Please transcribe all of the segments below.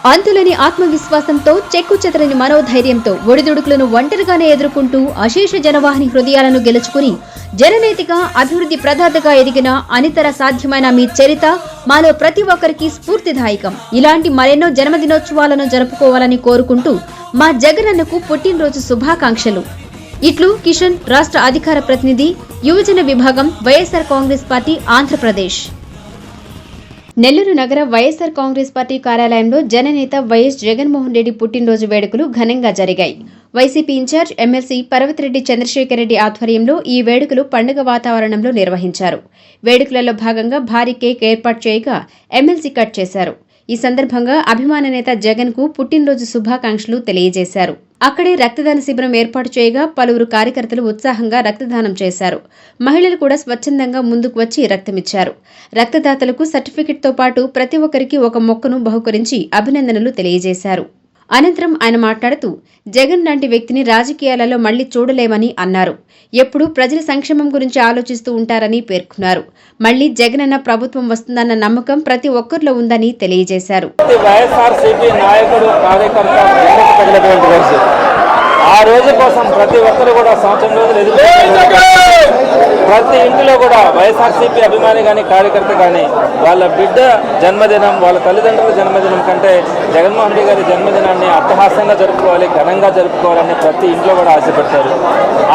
అంతులేని ఆత్మవిశ్వాసంతో చెక్కుచెదరని మనోధైర్యంతో ఒడిదుడుకులను ఒంటరిగానే ఎదుర్కొంటూ అశేష జనవాహిని హృదయాలను గెలుచుకుని జననేతిగా అభివృద్ధి ప్రదాతగా ఎదిగిన అనితర సాధ్యమైన మీ చరిత మాలో ప్రతి ఒక్కరికి స్ఫూర్తిదాయకం. ఇలాంటి మరెన్నో జన్మదినోత్సవాలను జరుపుకోవాలని కోరుకుంటూ మా జగనన్నకు పుట్టినరోజు శుభాకాంక్షలు. ఇట్లు కిషన్, రాష్ట్ర అధికార ప్రతినిధి, యువజన విభాగం, వైఎస్ఆర్ కాంగ్రెస్ పార్టీ, ఆంధ్రప్రదేశ్. నెల్లూరు నగర వైఎస్ఆర్ కాంగ్రెస్ పార్టీ కార్యాలయంలో జననేత వైఎస్ జగన్మోహన్ రెడ్డి పుట్టినరోజు వేడుకలు ఘనంగా జరిగాయి. వైసీపీ ఇన్ఛార్జ్ ఎమ్మెల్సీ పర్వతిరెడ్డి చంద్రశేఖర్ రెడ్డి ఆధ్వర్యంలో ఈ వేడుకలు పండుగ వాతావరణంలో నిర్వహించారు. వేడుకలలో భాగంగా భారీ కేక్ ఏర్పాటు చేయగా ఎమ్మెల్సీ కట్ చేశారు. ఈ సందర్భంగా అభిమాన నేత జగన్ కు పుట్టినరోజు శుభాకాంక్షలు తెలియజేశారు. అక్కడే రక్తదాన శిబిరం ఏర్పాటు చేయగా పలువురు కార్యకర్తలు ఉత్సాహంగా రక్తదానం చేశారు. మహిళలు కూడా స్వచ్ఛందంగా ముందుకు వచ్చి రక్తమిచ్చారు. రక్తదాతలకు సర్టిఫికెట్తో పాటు ప్రతి ఒక్కరికి ఒక మొక్కను బహుకరించి అభినందనలు తెలియజేశారు. అనంతరం ఆయన మాట్లాడుతూ జగన్ లాంటి వ్యక్తిని రాజకీయాలలో మళ్లీ చూడలేమని అన్నారు. ఎప్పుడూ ప్రజల సంక్షేమం గురించి ఆలోచిస్తూ ఉంటారని పేర్కొన్నారు. మళ్లీ జగనన్న ప్రభుత్వం వస్తుందన్న నమ్మకం ప్రతి ఒక్కరిలో ఉందని తెలియజేశారు. ఆ రోజు కోసం ప్రతి ఒక్కరు కూడా సంవత్సరం రోజులు ఎదుర్కొంటున్నారు. ప్రతి ఇంటిలో కూడా వైఎస్ఆర్సీపీ అభిమాని కానీ కార్యకర్త కానీ వాళ్ళ బిడ్డ జన్మదినం, వాళ్ళ తల్లిదండ్రుల జన్మదినం కంటే జగన్మోహన్ రెడ్డి గారి జన్మదినాన్ని అట్టహాసంగా జరుపుకోవాలి, ఘనంగా జరుపుకోవాలని ప్రతి ఇంట్లో కూడా ఆశపడతారు.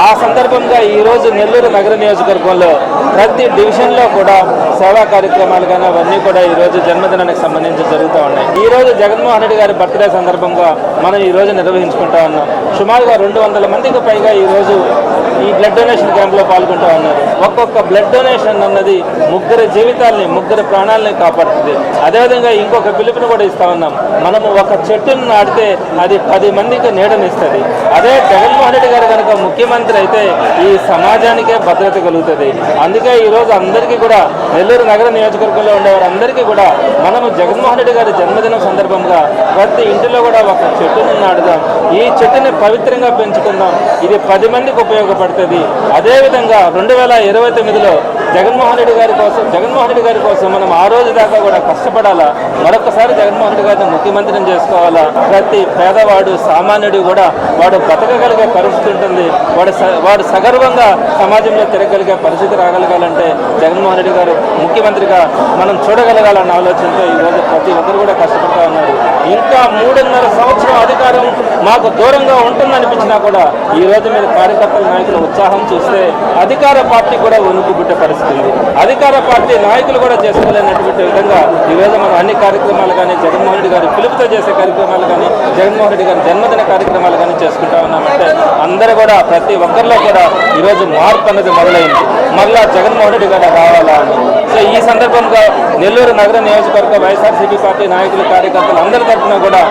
ఆ సందర్భంగా ఈరోజు నెల్లూరు నగర నియోజకవర్గంలో ప్రతి డివిజన్లో కూడా సేవా కార్యక్రమాలు కానీ అవన్నీ కూడా ఈరోజు జన్మదినానికి సంబంధించి జరుగుతూ ఉన్నాయి. ఈరోజు జగన్మోహన్ రెడ్డి గారి బర్త్డే సందర్భంగా మనం ఈరోజు నిర్వహించుకుంటా ఉన్నాం. సుమారుగా 200 మందికి పైగా ఈరోజు ఈ బ్లడ్ డొనేషన్ క్యాంప్లో పాల్గొంటూ ఉన్నారు. ఒక్కొక్క బ్లడ్ డొనేషన్ అన్నది ముగ్గురి జీవితాల్ని, ముగ్గురి ప్రాణాలని కాపాడుతుంది. అదేవిధంగా ఇంకొక పిలుపుని కూడా ఇస్తా ఉన్నాం. మనము ఒక చెట్టును నాటితే అది 10 మందికి నీడనిస్తుంది. అదే జగన్మోహన్ రెడ్డి గారు కనుక ముఖ్యమంత్రి అయితే ఈ సమాజానికే భద్రత కలుగుతుంది. అందుకే ఈరోజు అందరికీ కూడా నెల్లూరు నగర నియోజకవర్గంలో ఉండేవారందరికీ కూడా మనము జగన్మోహన్ రెడ్డి గారి జన్మదినం సందర్భంగా ప్రతి ఇంటిలో కూడా ఒక చెట్టును నాటుదాం. ఈ చెట్టుని పవిత్రంగా పెంచుకుందాం. ఇది 10 మందికి ఉపయోగపడుతుంది. అదేవిధంగా 2029లో జగన్మోహన్ రెడ్డి గారి కోసం మనం ఆ రోజు దాకా కూడా కష్టపడాలా. మరొకసారి జగన్మోహన్ రెడ్డి గారిని ముఖ్యమంత్రిని చేసుకోవాలా. ప్రతి పేదవాడు, సామాన్యుడు కూడా వాడు బతకగలిగే పరిస్థితి ఉంటుంది. వాడు సగర్వంగా సమాజంలో తిరగలిగే పరిస్థితి రాగలగాలంటే జగన్మోహన్ రెడ్డి గారు ముఖ్యమంత్రిగా మనం చూడగలగాలన్న ఆలోచనతో ఈరోజు ప్రతి ఒక్కరు కూడా కష్టపడుతూ ఉన్నారు. ఇంకా 3.5 సంవత్సరం అధికారం మాకు దూరంగా ఉంటుందనిపించినా కూడా ఈరోజు మీరు కార్యకర్తల నాయకుల ఉత్సాహం చూస్తే అధికార పార్టీ కూడా వణుకు పుట్టే పరిస్థితి ఉంది. అధికార పార్టీ నాయకులు కూడా చేసుకోలేనటువంటి విధంగా ఈరోజు మనం అన్ని కార్యక్రమాలు కానీ, జగన్మోహన్ రెడ్డి గారు పిలుపుతో చేసే కార్యక్రమాలు కానీ, జగన్మోహన్ రెడ్డి గారి జన్మదిన కార్యక్రమాలు కానీ చేసుకుంటా ఉన్నామంటే అందరూ కూడా ప్రతి ఒక్కరిలో కూడా ఈరోజు మార్పు అన్నది మొదలైంది. మళ్ళా జగన్మోహన్ రెడ్డి గారు రావాలా అని. సో ఈ సందర్భంగా నెల్లూరు నగర నియోజకవర్గ వైఎస్ఆర్సీపీ పార్టీ నాయకులు, కార్యకర్తలు అందరి తరఫున కూడా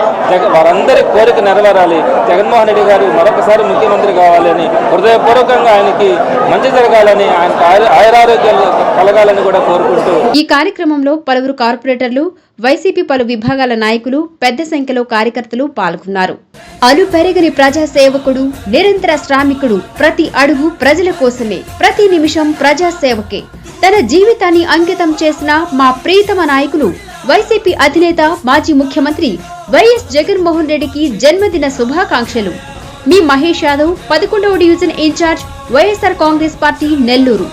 వారందరి కోరిక నెరవేరాలి. జగన్మోహన్ రెడ్డి గారు మరొకసారి ముఖ్యమంత్రి కావాలని, హృదయపూర్వకంగా ఆయనకి మంచి జరగాలని, ఆయనకు ఆయురారోగ్యాలు కలగాలని కూడా కోరుకుంటూ ఈ కార్యక్రమంలో పలువురు కార్పొరేటర్లు, వైసీపీ పలు విభాగాల నాయకులు, పెద్ద సంఖ్యలో కార్యకర్తలు పాల్గొన్నారు. అలుపెరగని ప్రజాసేవకుడు, నిరంతర శ్రామికుడు, ప్రతి అడుగు ప్రజల కోసమే, ప్రతి నిమిషం ప్రజాసేవకే తన జీవితాన్ని అంకితం చేసిన మా ప్రియతమ నాయకులు వైసీపీ అధినేత, మాజీ ముఖ్యమంత్రి వైఎస్ జగన్మోహన్ రెడ్డికి జన్మదిన శుభాకాంక్షలు. మీ మహేష్ యాదవ్, 11వ డివిజన్ ఇన్ఛార్జ్, వైఎస్ఆర్ కాంగ్రెస్ పార్టీ, నెల్లూరు.